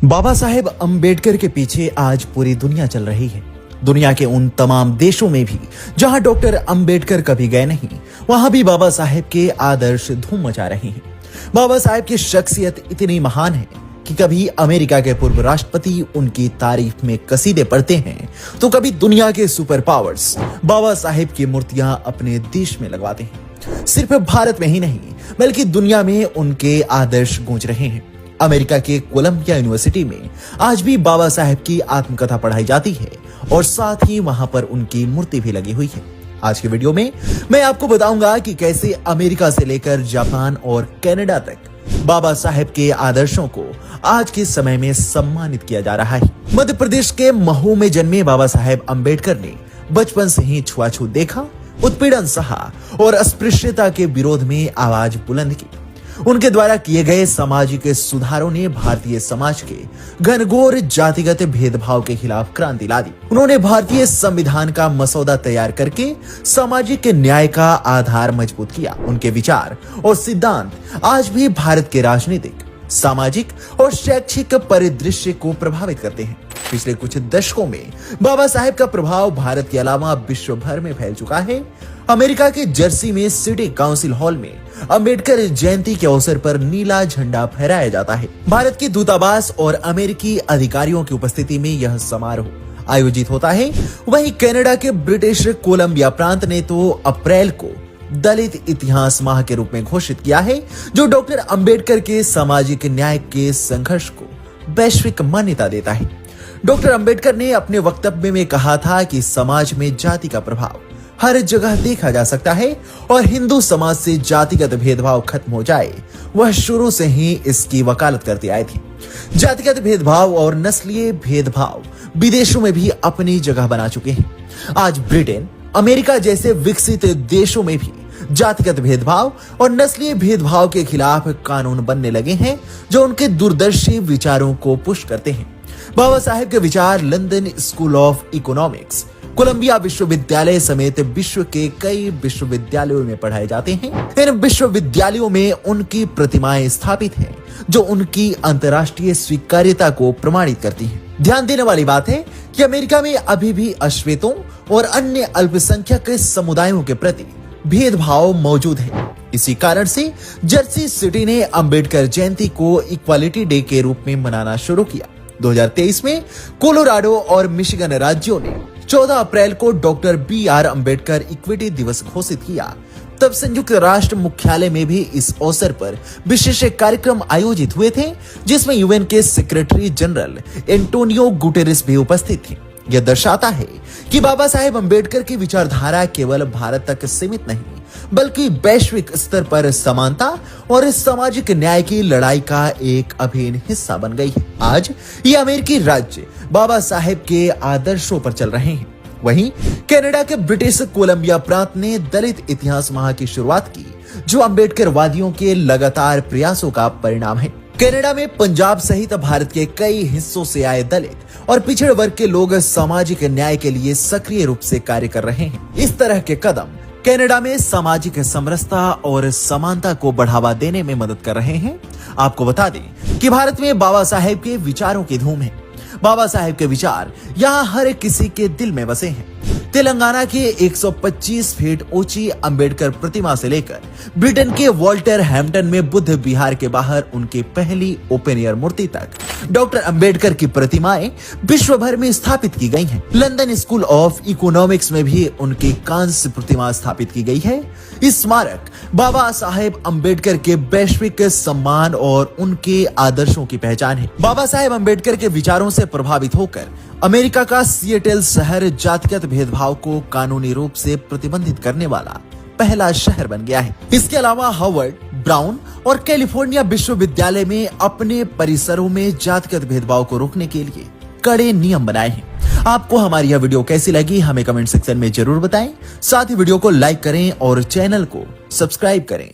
बाबा साहेब अंबेडकर के पीछे आज पूरी दुनिया चल रही है। दुनिया के उन तमाम देशों में भी जहां डॉक्टर अंबेडकर कभी गए नहीं, वहां भी बाबा साहेब के आदर्श धूम मचा रहे हैं। बाबा साहेब की शख्सियत इतनी महान है कि कभी अमेरिका के पूर्व राष्ट्रपति उनकी तारीफ में कसीदे पढ़ते हैं, तो कभी दुनिया के सुपर पावर्स बाबा साहेब की मूर्तियां अपने देश में लगवाते हैं। सिर्फ भारत में ही नहीं बल्कि दुनिया में उनके आदर्श गूंज रहे हैं। अमेरिका के कोलंबिया यूनिवर्सिटी में आज भी बाबा साहेब की आत्मकथा पढ़ाई जाती है और साथ ही वहां पर उनकी मूर्ति भी लगी हुई है। आज के वीडियो में मैं आपको बताऊंगा कि कैसे अमेरिका से लेकर जापान और कनाडा तक बाबा साहेब के आदर्शों को आज के समय में सम्मानित किया जा रहा है। मध्य प्रदेश के महू में जन्मे बाबा साहेब अंबेडकर ने बचपन से ही छुआछूत देखा, उत्पीड़न सहा और अस्पृश्यता के विरोध में आवाज बुलंद की। उनके द्वारा किए गए सामाजिक सुधारों ने भारतीय समाज के घनघोर जातिगत भेदभाव के खिलाफ क्रांति ला दी। उन्होंने भारतीय संविधान का मसौदा तैयार करके सामाजिक न्याय का आधार मजबूत किया। उनके विचार और सिद्धांत आज भी भारत के राजनीतिक, सामाजिक और शैक्षिक परिदृश्य को प्रभावित करते हैं। पिछले कुछ दशकों में बाबा साहेब का प्रभाव भारत के अलावा विश्व भर में फैल चुका है। अमेरिका के जर्सी में सिटी काउंसिल हॉल में अंबेडकर जयंती के अवसर पर नीला झंडा फहराया जाता है। भारत के दूतावास और अमेरिकी अधिकारियों की उपस्थिति में यह समारोह आयोजित होता है। वहीं कनाडा के ब्रिटिश कोलंबिया प्रांत ने तो अप्रैल को दलित इतिहास माह के रूप में घोषित किया है, जो डॉक्टर अंबेडकर के सामाजिक न्याय के संघर्ष को वैश्विक मान्यता देता है। डॉक्टर अंबेडकर ने अपने वक्तव्य में कहा था कि समाज में जाति का प्रभाव हर जगह देखा जा सकता है और हिंदू समाज से जातिगत भेदभाव खत्म हो जाए, वह शुरू से ही इसकी वकालत करते आए थे। जातिगत भेदभाव और नस्लीय भेदभाव विदेशों में भी अपनी जगह बना चुके हैं। आज ब्रिटेन, अमेरिका जैसे विकसित देशों में भी जातिगत भेदभाव और नस्लीय भेदभाव के खिलाफ कानून बनने लगे हैं, जो उनके दूरदर्शी विचारों को पुश करते हैं। बाबा साहेब के विचार London School of Economics, Columbia विश्वविद्यालय समेत विश्व के कई विश्वविद्यालयों में पढ़ाए जाते हैं। इन विश्वविद्यालयों में उनकी प्रतिमाएं स्थापित हैं, जो उनकी अंतर्राष्ट्रीय स्वीकार्यता को प्रमाणित करती हैं। ध्यान देने वाली बात है कि अमेरिका में अभी भी अश्वेतों और अन्य अल्पसंख्यक समुदायों के प्रति भेदभाव मौजूद है। इसी कारण से जर्सी सिटी ने अंबेडकर जयंती को इक्वालिटी डे के रूप में मनाना शुरू किया। 2023 में कोलोराडो और मिशिगन राज्यों ने 14 अप्रैल को डॉक्टर BR अंबेडकर इक्विटी दिवस घोषित किया। तब संयुक्त राष्ट्र मुख्यालय में भी इस अवसर पर विशेष कार्यक्रम आयोजित हुए थे, जिसमें यूएन के सेक्रेटरी जनरल एंटोनियो गुटेरेस भी उपस्थित थे। यह दर्शाता है कि बाबा साहेब अंबेडकर की विचारधारा केवल भारत तक सीमित नहीं बल्कि वैश्विक स्तर पर समानता और सामाजिक न्याय की लड़ाई का एक अभिन्न हिस्सा बन गई है। आज ये अमेरिकी राज्य बाबा साहेब के आदर्शों पर चल रहे हैं। वहीं कनाडा के ब्रिटिश कोलंबिया प्रांत ने दलित इतिहास माह की शुरुआत की, जो अंबेडकर वादियों के लगातार प्रयासों का परिणाम है। कनाडा में पंजाब सहित भारत के कई हिस्सों से आए दलित और पिछड़े वर्ग के लोग सामाजिक न्याय के लिए सक्रिय रूप से कार्य कर रहे हैं। इस तरह के कदम कनाडा में सामाजिक समरसता और समानता को बढ़ावा देने में मदद कर रहे हैं। आपको बता दें कि भारत में बाबा साहेब के विचारों की धूम है। बाबा साहेब के विचार यहाँ हर किसी के दिल में बसे हैं। तेलंगाना के 125 फीट ऊंची अंबेडकर प्रतिमा से लेकर ब्रिटेन के वॉल्टर हैम्पटन में बुद्ध विहार के बाहर उनकी पहली ओपन एयर मूर्ति तक डॉक्टर अंबेडकर की प्रतिमाएं विश्व भर में स्थापित की गई हैं। लंदन स्कूल ऑफ इकोनॉमिक्स में भी उनकी कांस्य प्रतिमा स्थापित की गई है। इस स्मारक बाबा साहेब अंबेडकर के वैश्विक सम्मान और उनके आदर्शों की पहचान है। बाबा साहेब अंबेडकर के विचारों से प्रभावित होकर अमेरिका का सिएटल शहर जातिगत भेदभाव को कानूनी रूप से प्रतिबंधित करने वाला पहला शहर बन गया है। इसके अलावा हार्वर्ड, ब्राउन और कैलिफोर्निया विश्वविद्यालय में अपने परिसरों में जातिगत भेदभाव को रोकने के लिए कड़े नियम बनाए हैं। आपको हमारी यह वीडियो कैसी लगी हमें कमेंट सेक्शन में जरूर बताएं। साथ ही वीडियो को लाइक करें और चैनल को सब्सक्राइब करें।